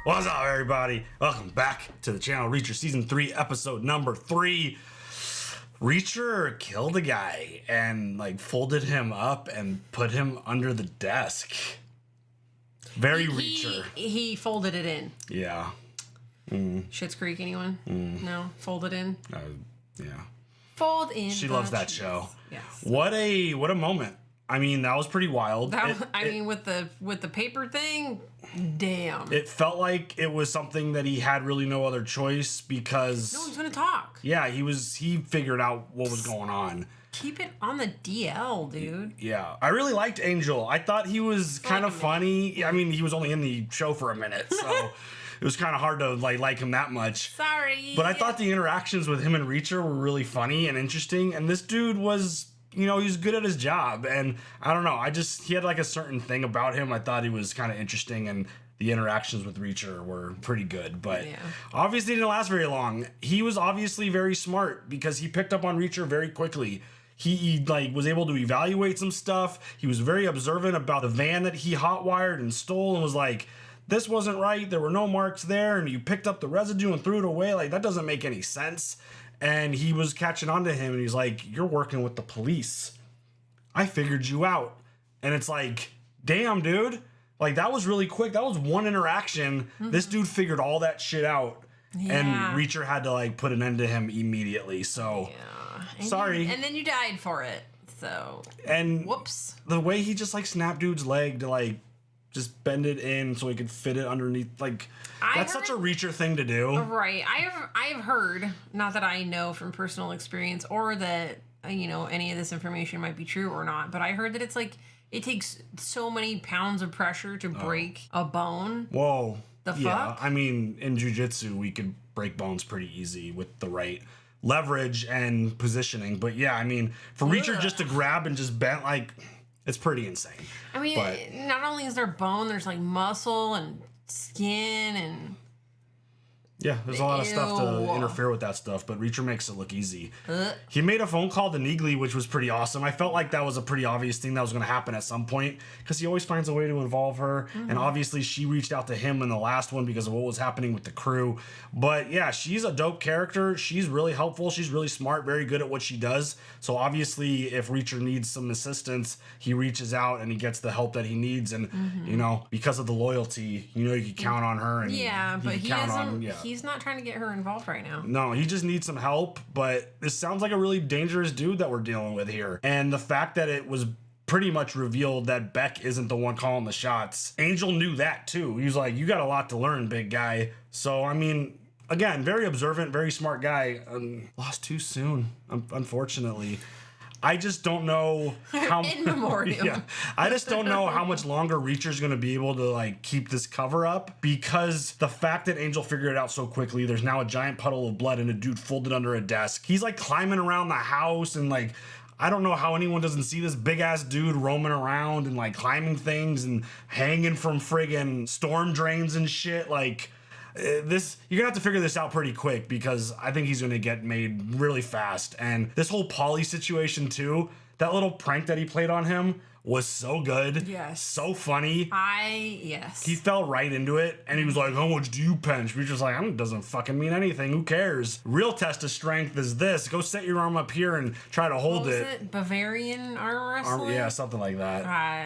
What's up, everybody? Welcome back to the channel. Reacher Season 3, Episode number 3. Reacher killed a guy and, folded him up and put him under the desk. Very Reacher. He folded it in. Yeah. Schitt's Creek, anyone? No? Fold it in? Yeah. Fold in. She loves that show. Yes. What a moment. I mean, that was pretty wild. With the paper thing, damn. It felt like it was something that he had really no other choice because No one's gonna talk. Yeah, he figured out what was going on. Keep it on the DL, dude. Yeah, I really liked Angel. I thought he was kind of funny. I mean, he was only in the show for a minute, so it was kind of hard to like him that much. Sorry. But I thought the interactions with him and Reacher were really funny and interesting, and this dude was, he's good at his job, and I don't know, he had like a certain thing about him. I thought he was kind of interesting, and the interactions with Reacher were pretty good, but obviously didn't last very long. He was obviously very smart because he picked up on Reacher very quickly. He was able to evaluate some stuff. He was very observant about the van that he hotwired and stole, and was like, this wasn't right, there were no marks there, and you picked up the residue and threw it away. Like, that doesn't make any sense. And he was catching on to him, and he's like, you're working with the police. I figured you out. And it's like, damn, dude. Like, that was really quick. That was one interaction. Mm-hmm. This dude figured all that shit out. Yeah. And Reacher had to, put an end to him immediately. So, sorry. And then you died for it. So, and whoops. The way he just, snapped dude's leg to, just bend it in so he could fit it underneath. That's such a Reacher thing to do. Right. I've heard, not that I know from personal experience or that, any of this information might be true or not, but I heard that it's it takes so many pounds of pressure to break a bone. Whoa. The fuck? Yeah. I mean, in jiu-jitsu, we could break bones pretty easy with the right leverage and positioning. But yeah, I mean, for Reacher just to grab and just bend, it's pretty insane. I mean, not only is there bone, there's muscle and skin and... Yeah, there's a lot of stuff to interfere with that stuff, but Reacher makes it look easy. He made a phone call to Neagley, which was pretty awesome. I felt like that was a pretty obvious thing that was going to happen at some point, because he always finds a way to involve her, and obviously she reached out to him in the last one because of what was happening with the crew. But yeah, she's a dope character. She's really helpful. She's really smart, very good at what she does. So obviously, if Reacher needs some assistance, he reaches out and he gets the help that he needs, and because of the loyalty, you can count on her. And but he's not trying to get her involved right now. No, he just needs some help, but this sounds like a really dangerous dude that we're dealing with here. And the fact that it was pretty much revealed that Beck isn't the one calling the shots. Angel knew that too. He was like, you got a lot to learn, big guy. So, I mean, again, very observant, very smart guy. Lost too soon, unfortunately. I just don't know how... In memoriam. Yeah. I just don't know how much longer Reacher's going to be able to, keep this cover up, because the fact that Angel figured it out so quickly, there's now a giant puddle of blood and a dude folded under a desk. He's, climbing around the house and, I don't know how anyone doesn't see this big-ass dude roaming around and, climbing things and hanging from friggin' storm drains and shit, you're gonna have to figure this out pretty quick, because I think he's gonna get made really fast. And this whole Polly situation too, that little prank that he played on him was so good. Yes. So funny. Yes. He fell right into it, and he was like, how much do you bench? We're just like, it doesn't fucking mean anything. Who cares? Real test of strength is this. Go set your arm up here and try to hold it. Bavarian arm wrestling? Yeah, something like that.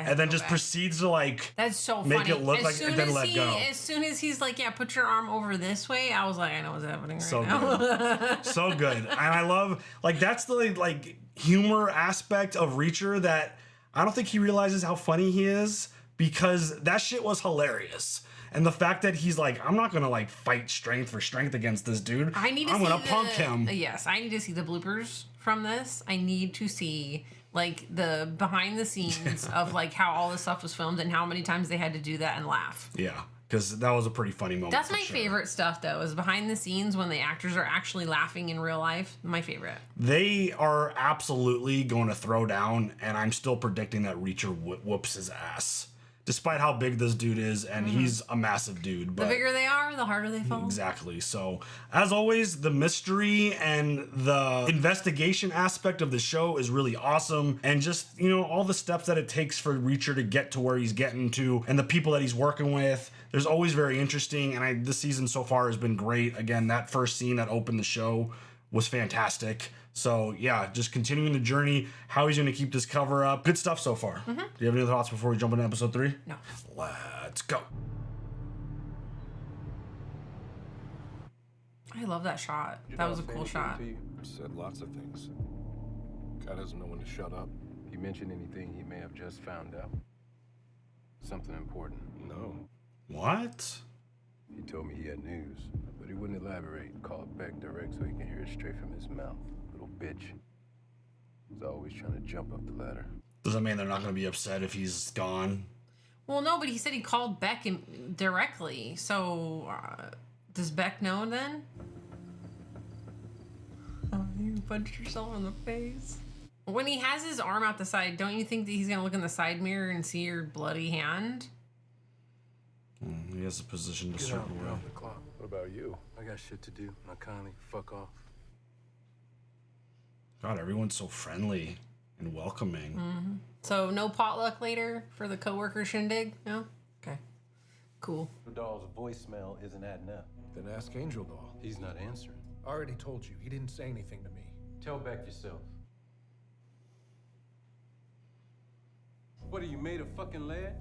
And then just proceeds to That's so make funny. it look and then let go. As soon as he's like, yeah, put your arm over this way, I was like, I know what's happening right so now. Good. So good. And I love, that's the humor aspect of Reacher that I don't think he realizes how funny he is, because that shit was hilarious. And the fact that he's like, I'm not going to fight strength for strength against this dude. I'm going to punk him. Yes, I need to see the bloopers from this. I need to see the behind the scenes of how all this stuff was filmed and how many times they had to do that and laugh. Yeah. Because that was a pretty funny moment. That's my favorite stuff, though, is behind the scenes when the actors are actually laughing in real life. My favorite. They are absolutely going to throw down, and I'm still predicting that Reacher whoops his ass. despite how big this dude is, and he's a massive dude. But The bigger they are, the harder they fall. exactly. So, as always, the mystery and the investigation aspect of the show is really awesome. And just, all the steps that it takes for Reacher to get to where he's getting to and the people that he's working with, there's always very interesting. And this season so far has been great. Again, that first scene that opened the show was fantastic. So, yeah, just continuing the journey, how he's going to keep this cover up. Good stuff so far. Do you have any other thoughts before we jump into episode 3? No. Let's go. I love that shot. That was a cool shot. Said lots of things. Guy doesn't know when to shut up. He mentioned anything he may have just found out. Something important. No. What? He told me he had news, but he wouldn't elaborate. Called Beck direct so he can hear it straight from his mouth. Little bitch. He's always trying to jump up the ladder. Does that mean they're not going to be upset if he's gone? Well, no, but he said he called Beck directly. So, does Beck know then? Oh, you punched yourself in the face. When he has his arm out the side, don't you think that he's going to look in the side mirror and see your bloody hand? He has a position to Get certain out, way. off the clock. What about you? I got shit to do. Now kindly fuck off. God, everyone's so friendly and welcoming. So, no potluck later for the coworker shindig? No? Okay. Cool. The doll's voicemail isn't adding up. Then ask Angel Doll. He's not answering. I already told you. He didn't say anything to me. Tell Beck yourself. What are you, made of fucking lead?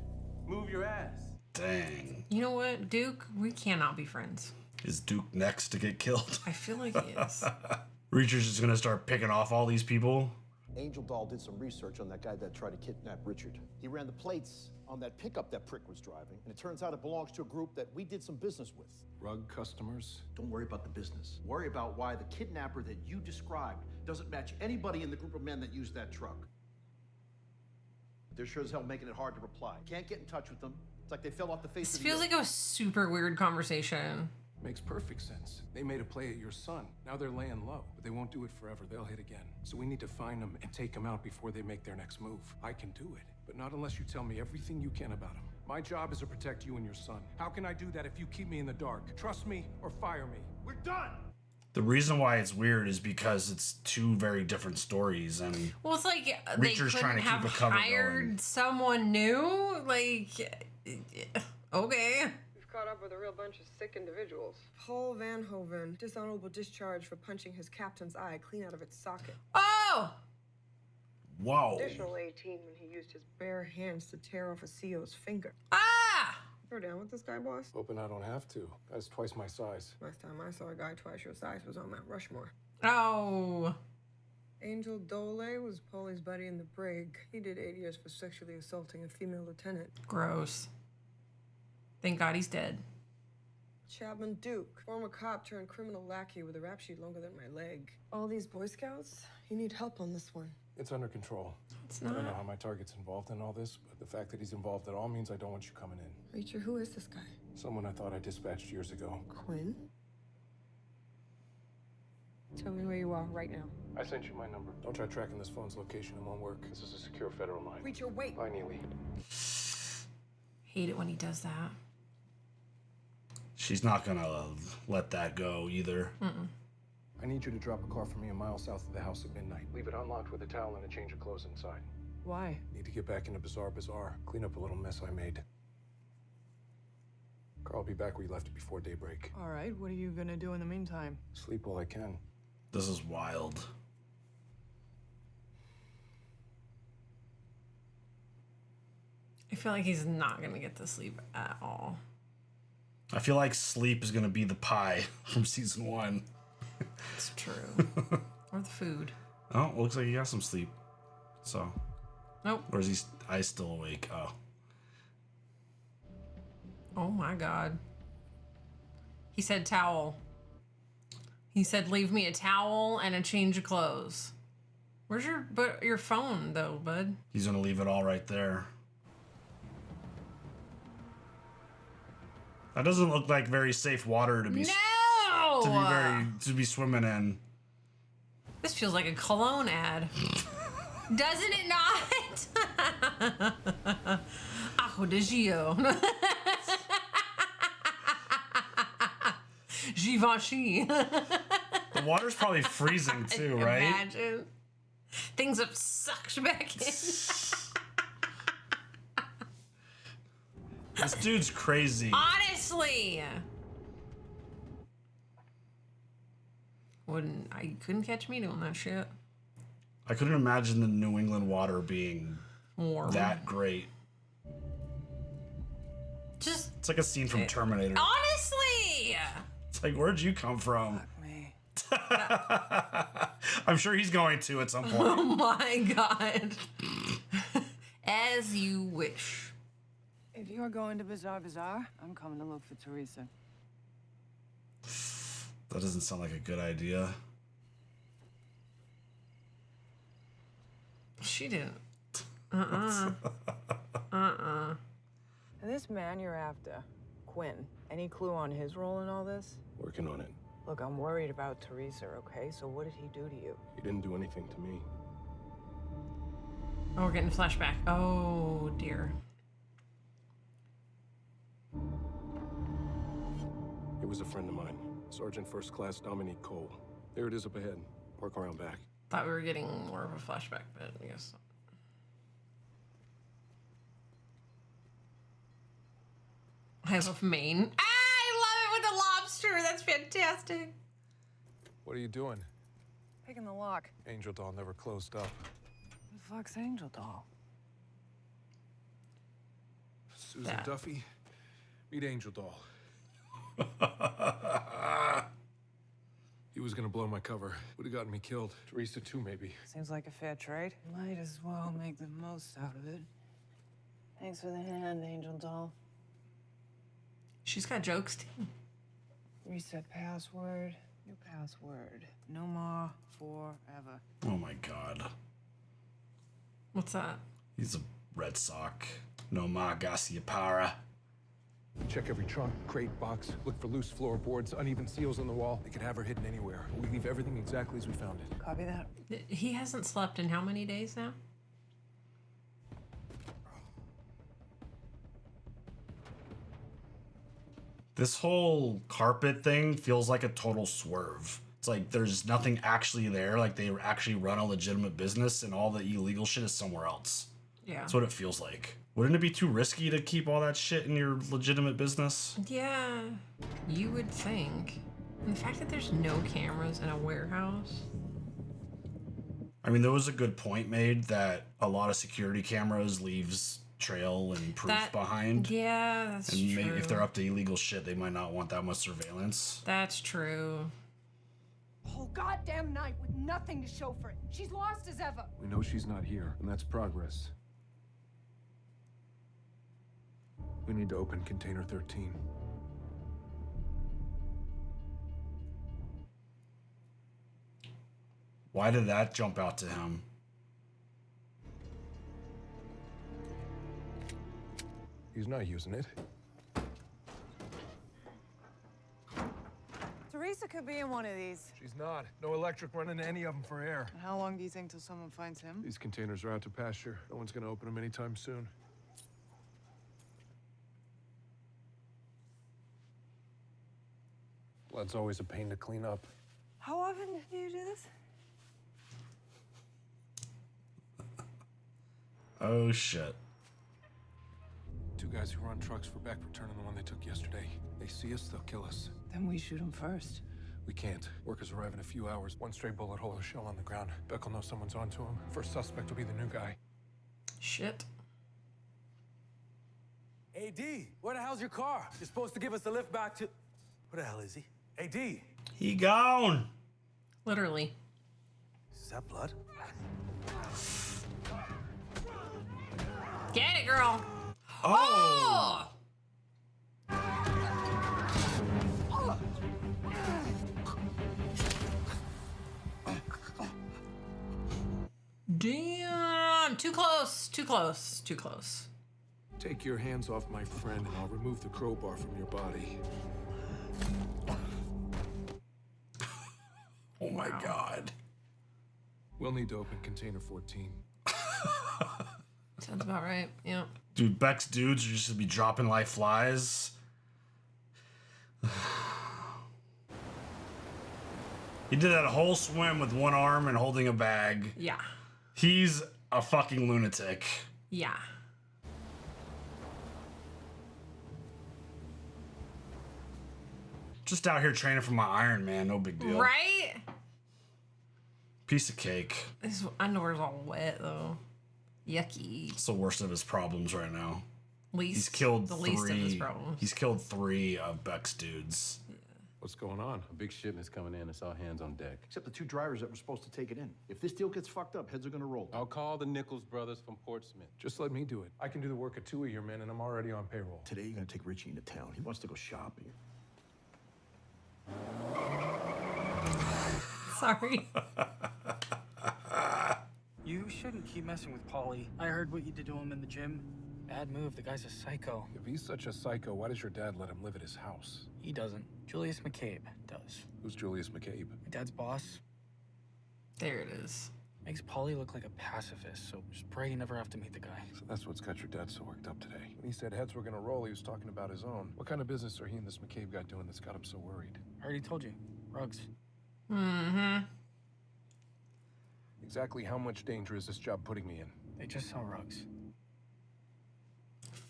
Move your ass. Dang. You know what, Duke? We cannot be friends. Is Duke next to get killed? I feel like he is. Reacher's just going to start picking off all these people. Angel Doll did some research on that guy that tried to kidnap Richard. He ran the plates on that pickup that prick was driving, and it turns out it belongs to a group that we did some business with. Rug customers? Don't worry about the business. Worry about why the kidnapper that you described doesn't match anybody in the group of men that used that truck. They're sure as hell making it hard to reply. Can't get in touch with them. It's like they fell off the face This of the feels earth. like a super weird conversation. Makes perfect sense. They made a play at your son. Now they're laying low, but they won't do it forever. They'll hit again. So we need to find them and take them out before they make their next move. I can do it, but not unless you tell me everything you can about them. My job is to protect you and your son. How can I do that if you keep me in the dark? Trust me or fire me. We're done! The reason why it's weird is because it's two very different stories, and Well, it's like they Reacher's couldn't trying to keep have a cover hired going. someone new. Like, okay. We've caught up with a real bunch of sick individuals. Paul Van Hoven, dishonorable discharge for punching his captain's eye clean out of its socket. Oh, whoa. Additional 18 when he used his bare hands to tear off a CO's finger. ah. You're down with this guy, boss? Hoping I don't have to. Guy's twice my size. Last time I saw a guy twice your size was on Mount Rushmore. Oh. Angel Dole was Paulie's buddy in the brig. He did 8 years for sexually assaulting a female lieutenant. Gross. Thank God he's dead. Chapman Duke, former cop turned criminal lackey with a rap sheet longer than my leg. All these Boy Scouts? You need help on this one. It's under control. It's I don't know not. how my target's involved in all this, but the fact that he's involved at all means I don't want you coming in. Reacher, who is this guy? Someone I thought I dispatched years ago. Quinn? Tell me where you are right now. I sent you my number. Don't try tracking this phone's location. It won't work. This is a secure federal line. Reacher, wait! Bye, Neely. Hate it when he does that. She's not going to let that go either. I need you to drop a car for me a mile south of the house at midnight. Leave it unlocked with a towel and a change of clothes inside. Why? Need to get back into Bazaar. Clean up a little mess I made. Car will be back where you left it before daybreak. All right, what are you gonna do in the meantime? Sleep while I can. This is wild. I feel like he's not gonna get to sleep at all. I feel like sleep is going to be the pie from season 1. It's true. Or the food. Oh, looks like he got some sleep. So, Nope. or is he eyes still awake? Oh. Oh my God. He said towel. He said leave me a towel and a change of clothes. Where's your phone though, bud? He's going to leave it all right there. That doesn't look like very safe water to be No! to be swimming in. This feels like a cologne ad. Doesn't it not? A Bajo de Gio. Givenchy. The water's probably freezing too, right? Imagine. Things have sucked back in. This dude's crazy. Honestly. I couldn't catch me doing that shit. I couldn't imagine the New England water being Warm. that great. Just It's like a scene from Terminator. honestly. It's like, where'd you come from? Me. I'm sure he's going to at some Oh point. my god. As you wish. If you're going to Bazaar, I'm coming to look for Teresa. That doesn't sound like a good idea. She didn't. And this man you're after, Quinn, any clue on his role in all this? Working on it. Look, I'm worried about Teresa, okay? So what did he do to you? He didn't do anything to me. Oh, we're getting a flashback. Oh dear. It was a friend of mine, Sergeant First Class Dominique Cole. There it is up ahead. Work around back. Thought we were getting more of a flashback, but I guess. I love Maine. Ah, I love it with the lobster. That's fantastic. What are you doing? Picking the lock. Angel Doll never closed up. Who the fuck's Angel Doll? Susan Yeah. Duffy, meet Angel Doll. He was gonna blow my cover. Would have gotten me killed. Teresa too, maybe. Seems like a fair trade. Might as well make the most out of it. Thanks for the hand, Angel Doll. She's got jokes too. Reset password. New password. No more forever. Oh my god. What's that? He's a Red Sox. No ma Para. Check every trunk, crate, box. Look for loose floorboards, uneven seals on the wall. They could have her hidden anywhere. We leave everything exactly as we found it. Copy that. He hasn't slept in how many days now? This whole carpet thing feels like a total swerve. It's like there's nothing actually there. Like they actually run a legitimate business and all the illegal shit is somewhere else. Yeah. That's what it feels like. Wouldn't it be too risky to keep all that shit in your legitimate business? Yeah, you would think. And the fact that there's no cameras in a warehouse. I mean, there was a good point made that a lot of security cameras leaves trail and proof behind. Yeah, that's And true. maybe if they're up to illegal shit, they might not want that much surveillance. That's true. Whole goddamn night with nothing to show for it. She's lost as ever. We know she's not here, and that's progress. We need to open container 13. Why did that jump out to him? He's not using it. Teresa could be in one of these. She's not. No electric running to any of them for air. How long do you think till someone finds him? These containers are out to pasture. No one's gonna open them anytime soon. Blood's always a pain to clean up. How often do you do this? Oh shit. Two guys who run trucks for Beck returning the one they took yesterday. They see us, they'll kill us. Then we shoot him first. We can't. Workers arrive in a few hours. One stray bullet hole or shell on the ground. Beck will know someone's onto him. First suspect will be the new guy. Shit. AD, where the hell's your car? You're supposed to give us a lift back to... Where the hell is he? AD, He gone. Literally. is that blood? Get it, girl. Oh. Damn. Too close. Too close. Too close. Take your hands off my friend and I'll remove the crowbar from your body. Oh my god. We'll need to open container 14. Sounds about right. Yeah. Dude, Beck's dudes are just gonna be dropping like flies. He did that whole swim with one arm and holding a bag. Yeah. He's a fucking lunatic. Yeah. Just out here training for my Iron Man, no big deal. Right? Piece of cake. His underwear's all wet though. Yucky. It's the worst of his problems right now. Least The least of his problems. He's killed 3 of Beck's dudes. What's going on? A big shipment's coming in. It's all hands on deck. Except the 2 drivers that were supposed to take it in. If this deal gets fucked up, heads are gonna roll. I'll call the Nichols brothers from Portsmouth. Just let me do it. I can do the work of 2 of your men, and I'm already on payroll. Today, you're gonna take Richie into town. He wants to go shopping. Sorry. You shouldn't keep messing with Paulie. I heard what you did to him in the gym. Bad move. The guy's a psycho. If he's such a psycho, why does your dad let him live at his house? He doesn't. Julius McCabe does. Who's Julius McCabe? My dad's boss. There it is. Makes Paulie look like a pacifist, so just pray you never have to meet the guy. So that's what's got your dad so worked up today. When he said heads were gonna roll, he was talking about his own. What kind of business are he and this McCabe guy doing that's got him so worried? I already told you. Rugs. Mm-hmm. Exactly how much danger is this job putting me in? They just sell rugs.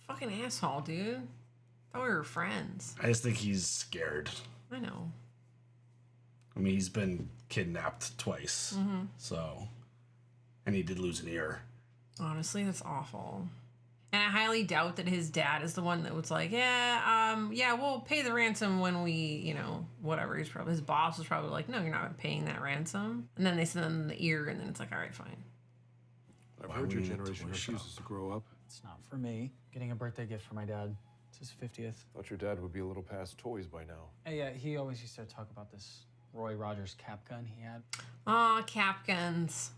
Fucking asshole, dude. Thought we were friends. I just think he's scared. I know. I mean, he's been kidnapped twice. Mm-hmm. So, and he did lose an ear. Honestly, that's awful. And I highly doubt that his dad is the one that was like, yeah, we'll pay the ransom when we, whatever. His boss was probably like, no, you're not paying that ransom. And then they send them the ear, and then it's like, all right, fine. I've Why heard your we need generation to refuses to grow up. It's not for me. Getting a birthday gift for my dad. It's his 50th. Thought your dad would be a little past toys by now. Hey, yeah, he always used to talk about this Roy Rogers cap gun he had. Aw, cap guns.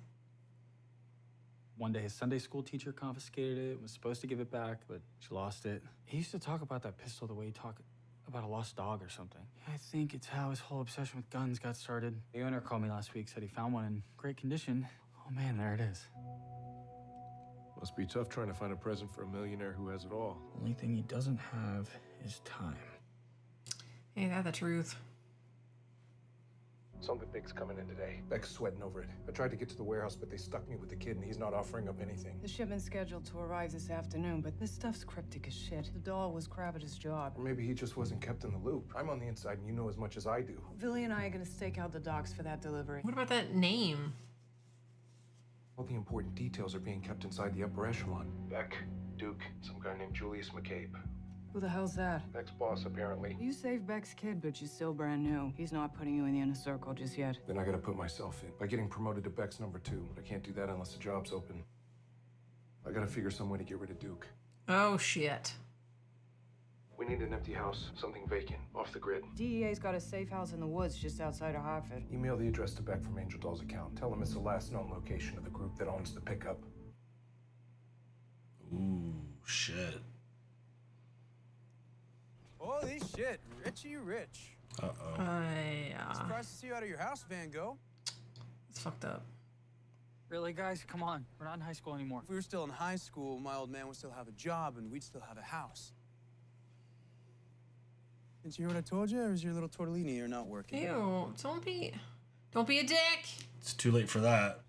One day his Sunday school teacher confiscated it, was supposed to give it back, but she lost it. He used to talk about that pistol the way he talked about a lost dog or something. I think it's how his whole obsession with guns got started. The owner called me last week, said he found one in great condition. Oh man, there it is. Must be tough trying to find a present for a millionaire who has it all. Only thing he doesn't have is time. Ain't that the truth? Something big's coming in today. Beck's sweating over it. I tried to get to the warehouse, but they stuck me with the kid, and he's not offering up anything. The shipment's scheduled to arrive this afternoon, but this stuff's cryptic as shit. The doll was crap at his job. Or maybe he just wasn't kept in the loop. I'm on the inside, and you know as much as I do. Billy and I are gonna stake out the docks for that delivery. What about that name? All the important details are being kept inside the upper echelon. Beck, Duke, some guy named Julius McCabe. Who the hell's that? Beck's boss, apparently. You saved Beck's kid, but she's still brand new. He's not putting you in the inner circle just yet. Then I gotta put myself in. By getting promoted to Beck's number 2. But I can't do that unless the job's open. I gotta figure some way to get rid of Duke. Oh, shit. We need an empty house, something vacant, off the grid. DEA's got a safe house in the woods just outside of Hartford. Email the address to Beck from Angel Doll's account. Tell him it's the last known location of the group that owns the pickup. Ooh, shit. Holy shit, Richie Rich. Uh-oh. Yeah. Surprised to see you out of your house, Van Gogh. It's fucked up. Really, guys? Come on. We're not in high school anymore. If we were still in high school, my old man would still have a job and we'd still have a house. Didn't you hear what I told you, or is your little tortellini here not working? Ew, don't be a dick. It's too late for that.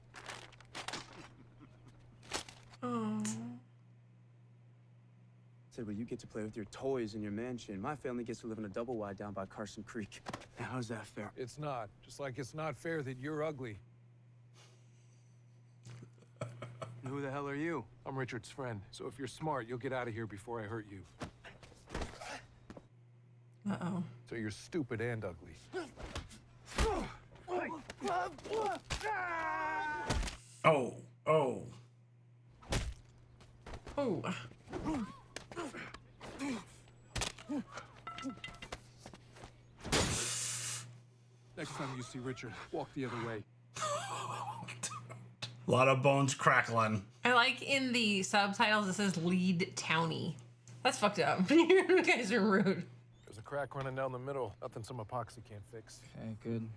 Oh. Said, well, you get to play with your toys in your mansion. My family gets to live in a double wide down by Carson Creek. Now, how's that fair? It's not. Just like it's not fair that you're ugly. And who the hell are you? I'm Richard's friend, so if you're smart, you'll get out of here before I hurt you. Uh-oh. So you're stupid and ugly. Oh, oh. Oh. Next time you see Richard, walk the other way. A lot of bones crackling. I like in the subtitles it says lead townie. That's fucked up. You guys are rude. There's a crack running down the middle. Nothing some epoxy can't fix. Okay, good.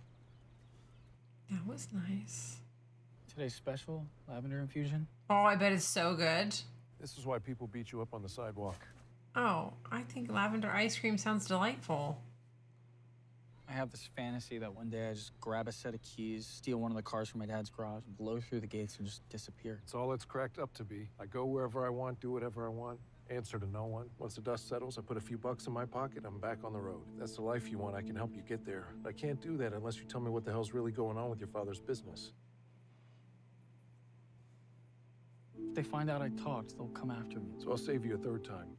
That was nice. Today's special, lavender infusion. Oh, I bet it's so good. This is why people beat you up on the sidewalk. Oh, I think lavender ice cream sounds delightful. I have this fantasy that one day I just grab a set of keys, steal one of the cars from my dad's garage, blow through the gates, and just disappear. It's all it's cracked up to be. I go wherever I want, do whatever I want, answer to no one. Once the dust settles, I put a few bucks in my pocket, I'm back on the road. If that's the life you want, I can help you get there. But I can't do that unless you tell me what the hell's really going on with your father's business. If they find out I talked, they'll come after me. So I'll save you a third time.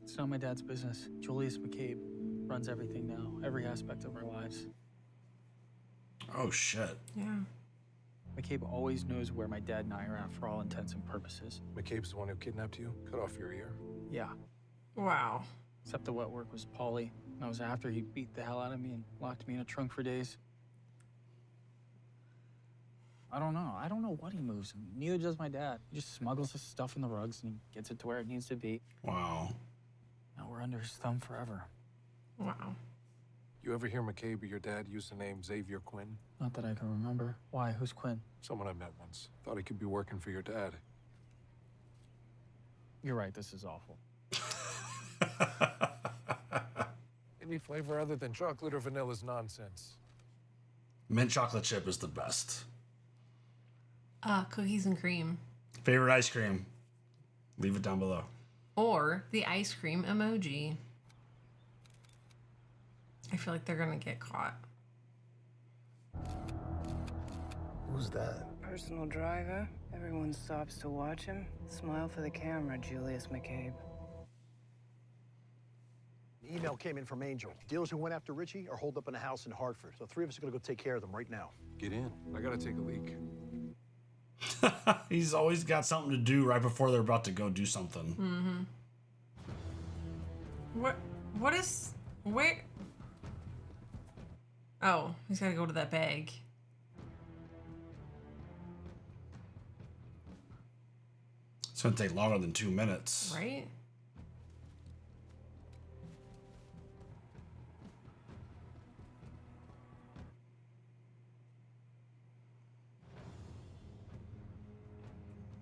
It's not my dad's business. Julius McCabe runs everything now, every aspect of our lives. Oh, shit. Yeah. McCabe always knows where my dad and I are at for all intents and purposes. McCabe's the one who kidnapped you, cut off your ear. Yeah. Wow. Except the wet work was Paulie. That was after he beat the hell out of me and locked me in a trunk for days. I don't know. I don't know what he moves. Neither does my dad. He just smuggles his stuff in the rugs and he gets it to where it needs to be. Wow. Now we're under his thumb forever. Wow. You ever hear McCabe or your dad use the name Xavier Quinn? Not that I can remember. Why? Who's Quinn? Someone I met once. Thought he could be working for your dad. You're right. This is awful. Any flavor other than chocolate or vanilla is nonsense. Mint chocolate chip is the best. Cookies and cream. Favorite ice cream? Leave it down below. Or the ice cream emoji. I feel like they're gonna get caught. Who's that? Personal driver. Everyone stops to watch him. Smile for the camera, Julius McCabe. The email came in from Angel. Dealers who went after Richie are holed up in a house in Hartford. So 3 of us are gonna go take care of them right now. Get in. I gotta take a leak. He's always got something to do right before they're about to go do something. Mm-hmm. What is... Where... Oh, he's gotta go to that bag. It's gonna take longer than 2 minutes. Right?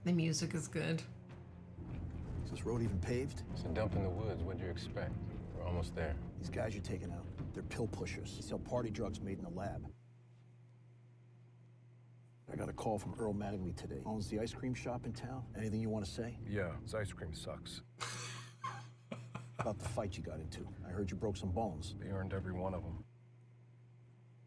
The music is good. Is this road even paved? It's a dump in the woods. What'd you expect? We're almost there. These guys you're taking out, they're pill pushers. They sell party drugs made in the lab. I got a call from Earl Mattingly today. Owns the ice cream shop in town. Anything you want to say? Yeah, his ice cream sucks. About the fight you got into. I heard you broke some bones. They earned every one of them.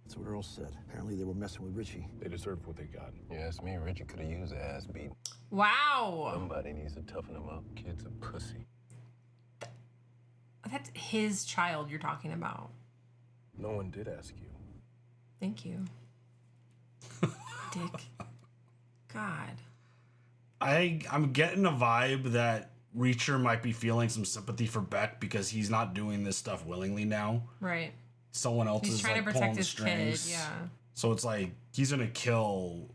That's what Earl said. Apparently they were messing with Richie. They deserved what they got. You ask me, Richie could have used an ass beat. Wow! Somebody needs to toughen him up. Kid's a pussy. That's his child you're talking about. No one did ask you. Thank you. Dick. God. I'm getting a vibe that Reacher might be feeling some sympathy for Beck because he's not doing this stuff willingly now. Right. Someone else He's is trying like to protect pulling the his strings. kid, yeah. So it's like he's gonna kill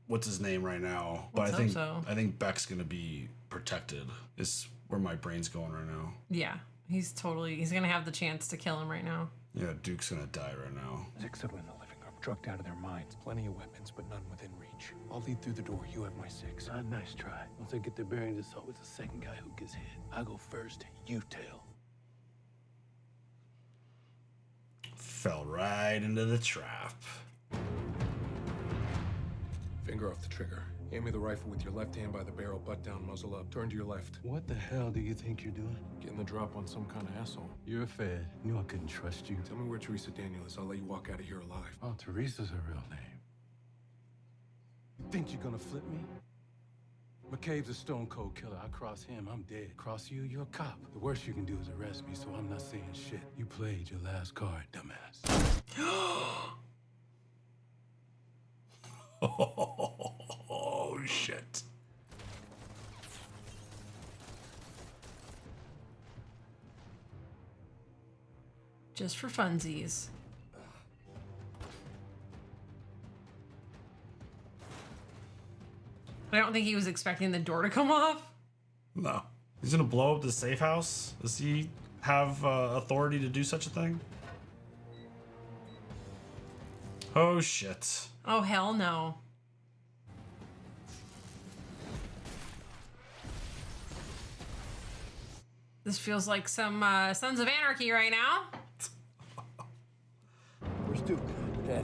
what's his name right now. But Let's hope so. I think Beck's gonna be protected. Is where my brain's going right now. Yeah. He's gonna have the chance to kill him right now. Yeah, Duke's gonna die right now. 6 of them in the living room, drugged out of their minds. Plenty of weapons, but none within reach. I'll lead through the door. You have my 6. Nice try. Once they get their bearings, it's always the second guy who gets hit. I go first, you tail. Fell right into the trap. Finger off the trigger. Hand me the rifle with your left hand by the barrel, butt down, muzzle up. Turn to your left. What the hell do you think you're doing? Getting the drop on some kind of asshole. You're a Fed. Knew I couldn't trust you. Tell me where Teresa Daniel is. I'll let you walk out of here alive. Oh, Teresa's her real name. You think you're gonna flip me? McCabe's a stone cold killer. I cross him, I'm dead. Cross you, you're a cop. The worst you can do is arrest me, so I'm not saying shit. You played your last card, dumbass. Oh, shit. Just for funsies. I don't think he was expecting the door to come off. No. He's gonna blow up the safe house? Does he have authority to do such a thing? Oh, shit. Oh, hell no. This feels like some Sons of Anarchy right now. Where's Duke? Dead.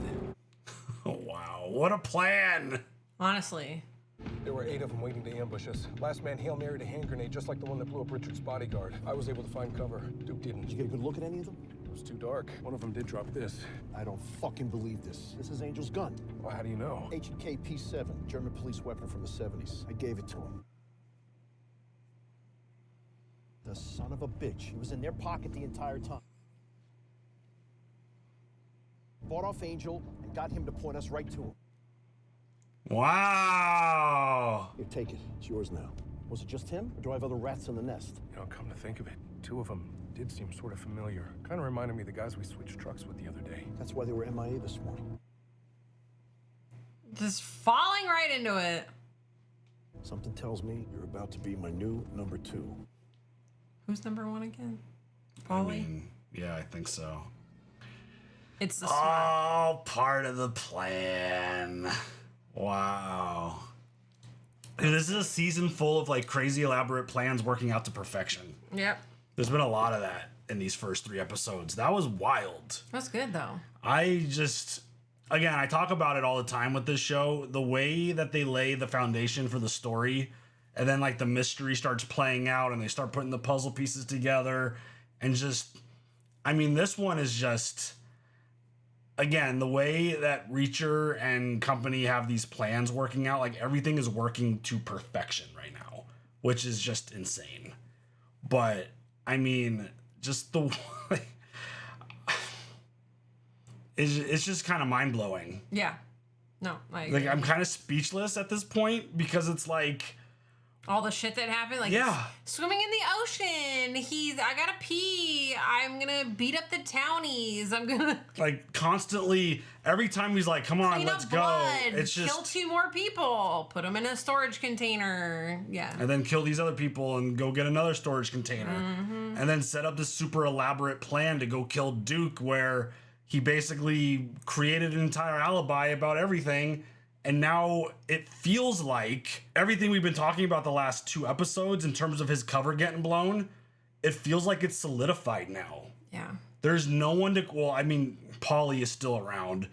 Oh, wow. What a plan. Honestly. There were 8 of them waiting to ambush us. Last man Hail Married a hand grenade just like the one that blew up Richard's bodyguard. I was able to find cover. Duke didn't. Did you get a good look at any of them? It was too dark. One of them did drop this. I don't fucking believe this. This is Angel's gun. Well, how do you know? H&K P7, German police weapon from the 70s. I gave it to him. The son of a bitch. He was in their pocket the entire time. Bought off Angel and got him to point us right to him. Wow. Here, take it. It's yours now. Was it just him, or do I have other rats in the nest? You know, come to think of it, 2 of them did seem sort of familiar. Kind of reminded me of the guys we switched trucks with the other day. That's why they were MIA this morning. Just falling right into it. Something tells me you're about to be my new number 2. Who's number 1 again? I Paulie? mean, yeah, I think so. It's the smart. All part of the plan. Wow. Dude, this is a season full of like crazy elaborate plans working out to perfection. Yep. There's been a lot of that in these first 3 episodes. That was wild. That's good though. Again, I talk about it all the time with this show. The way that they lay the foundation for the story, and then like the mystery starts playing out and they start putting the puzzle pieces together. And just, I mean, this one is just, again, the way that Reacher and company have these plans working out, like everything is working to perfection right now, which is just insane. But I mean, just the it's just kind of mind blowing. Yeah. No, I agree. Like I'm kind of speechless at this point because it's like all the shit that happened, like yeah, swimming in the ocean. I gotta pee. I'm gonna beat up the townies. I'm gonna like constantly every time he's like, "Come on, clean let's up go." blood, It's just kill 2 more people, put them in a storage container. Yeah, and then kill these other people and go get another storage container, and then set up this super elaborate plan to go kill Duke, where he basically created an entire alibi about everything. And now it feels like everything we've been talking about the last 2 episodes in terms of his cover getting blown, it feels like it's solidified now. Yeah. There's no one to, well, I mean, Paulie is still around,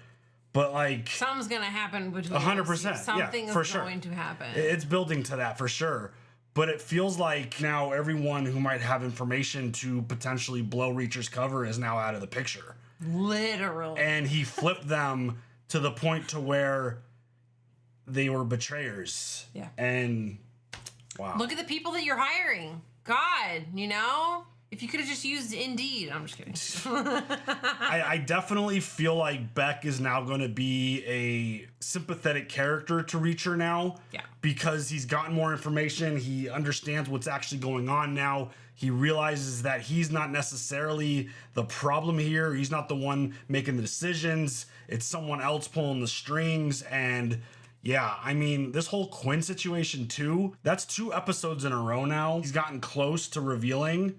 but like something's gonna happen between 100%. Something yeah, for is sure. going to happen. It's building to that for sure. But it feels like now everyone who might have information to potentially blow Reacher's cover is now out of the picture. Literally. And he flipped them to the point to where they were betrayers. Yeah. And wow. Look at the people that you're hiring. God, you know? If you could have just used Indeed. I'm just kidding. I definitely feel like Beck is now going to be a sympathetic character to Reacher now. Yeah. Because he's gotten more information. He understands what's actually going on now. He realizes that he's not necessarily the problem here. He's not the one making the decisions. It's someone else pulling the strings. And yeah, I mean, this whole Quinn situation too, that's 2 episodes in a row now. He's gotten close to revealing.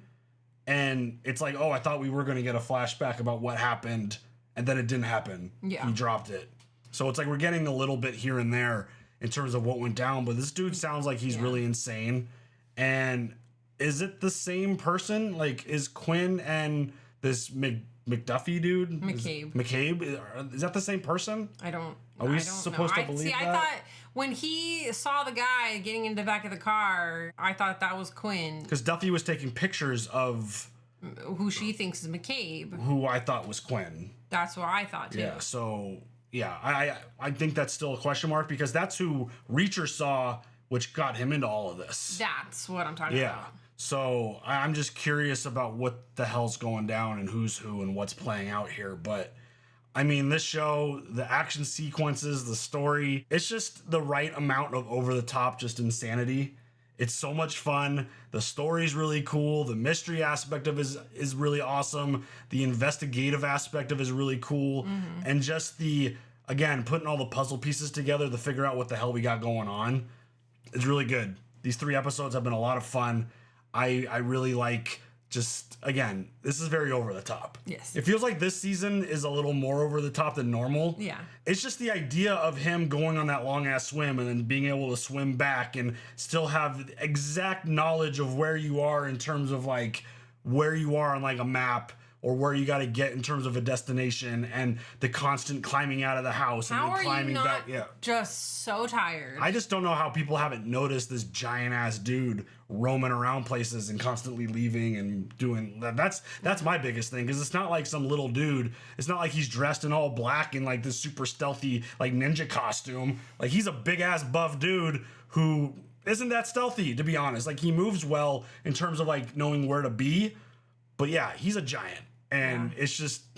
And it's like, oh, I thought we were going to get a flashback about what happened. And then it didn't happen. Yeah. He dropped it. So it's like we're getting a little bit here and there in terms of what went down. But this dude sounds like he's really insane. And is it the same person? Like, is Quinn and this McDuffie dude? McCabe? Is that the same person? I don't Are we I don't supposed know. to believe See, that? I thought when he saw the guy getting into the back of the car, I thought that was Quinn, Because Duffy was taking pictures of who she thinks is McCabe. who I thought was Quinn. That's what I thought too. Yeah, so yeah, I think that's still a question mark because that's who Reacher saw, which got him into all of this. That's what I'm talking Yeah. about. So I'm just curious about what the hell's going down and who's who and what's playing out here. But I mean, this show, the action sequences, the story, it's just the right amount of over the top, just insanity. It's so much fun. The story's really cool. The mystery aspect of it is really awesome. The investigative aspect of it is really cool. And just again, putting all the puzzle pieces together to figure out what the hell we got going on is really good. These 3 episodes have been a lot of fun. I really like just again, this is very over the top. Yes. It feels like this season is a little more over the top than normal. Yeah. It's just the idea of him going on that long ass swim and then being able to swim back and still have exact knowledge of where you are in terms of like where you are on like a map or where you got to get in terms of a destination, and the constant climbing out of the house and How then are climbing you not back. Yeah. just so tired? I just don't know how people haven't noticed this giant ass dude roaming around places and constantly leaving and doing that. That's my biggest thing, because it's not like some little dude. It's not like he's dressed in all black in like this super stealthy like ninja costume. Like, he's a big ass buff dude who isn't that stealthy, to be honest. Like, he moves well in terms of like knowing where to be, but yeah, he's a giant, and it's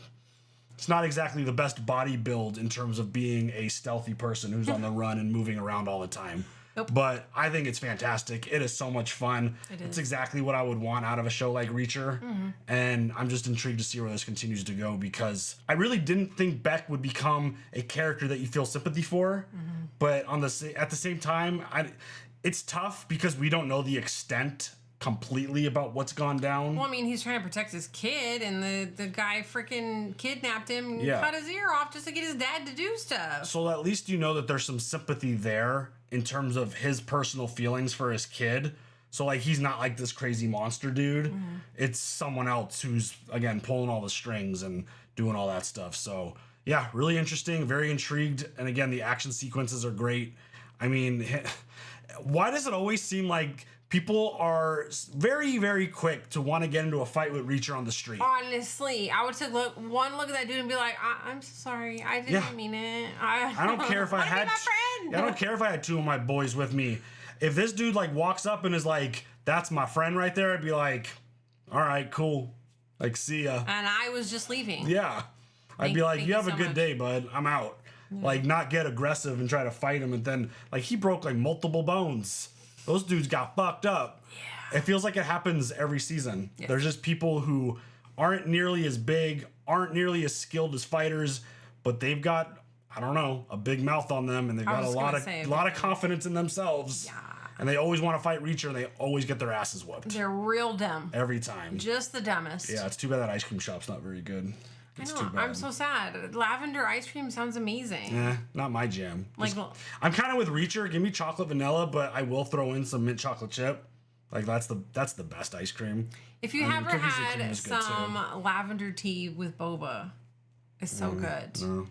not exactly the best body build in terms of being a stealthy person who's on the run and moving around all the time. Nope. But I think it's fantastic. It is so much fun. It's exactly what I would want out of a show like Reacher. And I'm just intrigued to see where this continues to go, because I really didn't think Beck would become a character that you feel sympathy for. But at the same time, it's tough because we don't know the extent completely about what's gone down. Well, I mean, he's trying to protect his kid, and the guy freaking kidnapped him, Yeah. cut his ear off just to get his dad to do stuff. So at least you know that there's some sympathy there in terms of his personal feelings for his kid. So like, he's not like this crazy monster dude. It's someone else who's, again, pulling all the strings and doing all that stuff. So yeah, really interesting, very intrigued. And again, the action sequences are great. I mean, why does it always seem like people are very, very quick to want to get into a fight with Reacher on the street? Honestly, I would take one look at that dude and be like, I'm so sorry, I didn't mean it. I don't care if I wanna be had my friend. I don't care if I had two of my boys with me. If this dude like walks up and is like, "That's my friend right there," I'd be like, "All right, cool. Like, see ya." And I was just leaving. Yeah. I'd be like, thank "You you have a so good much." day, bud. I'm out." Like, not get aggressive and try to fight him, and then like, he broke like multiple bones. Those dudes got fucked up. Yeah. It feels like it happens every season. Yes. There's just people who aren't nearly as big, aren't nearly as skilled as fighters, but they've got, I don't know, a big mouth on them, and they've got a lot of confidence in themselves. Yeah. And they always want to fight Reacher, and they always get their asses whooped. They're real dumb. Every time. Just the dumbest. Yeah, it's too bad that ice cream shop's not very good. It's I know. too bad. I'm so sad. Lavender ice cream sounds amazing. Not my jam. Like, I'm kind of with Reacher. Give me chocolate vanilla, but I will throw in some mint chocolate chip. Like, that's the best ice cream. if you I mean, ever cookies and cream had is good, some lavender tea with boba, it's so good. No.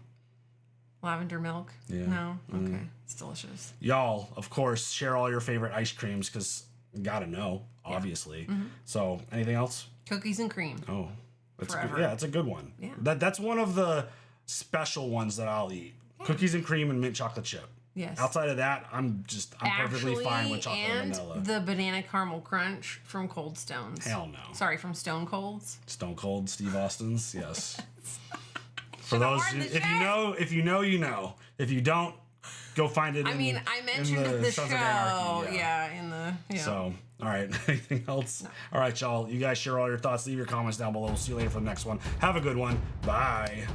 Lavender milk? Yeah. No? Okay. It's delicious. Y'all, of course, share all your favorite ice creams, because you gotta know, obviously. So, anything else? Cookies and cream. Oh, that's good. Forever. Yeah, it's a good one. Yeah. That's one of the special ones that I'll eat. Cookies and cream and mint chocolate chip. Yes. Outside of that, I'm perfectly fine with chocolate and vanilla. The banana caramel crunch from Cold Stones. Hell no. Sorry, from Stone Cold's. Stone Cold Steve Austin's, yes. For those, if you know, you know. If you don't, go find it. I mentioned the show. Sons of Anarchy, Yeah. So, all right. Anything else? No. All right, y'all. You guys share all your thoughts. Leave your comments down below. We'll see you later for the next one. Have a good one. Bye.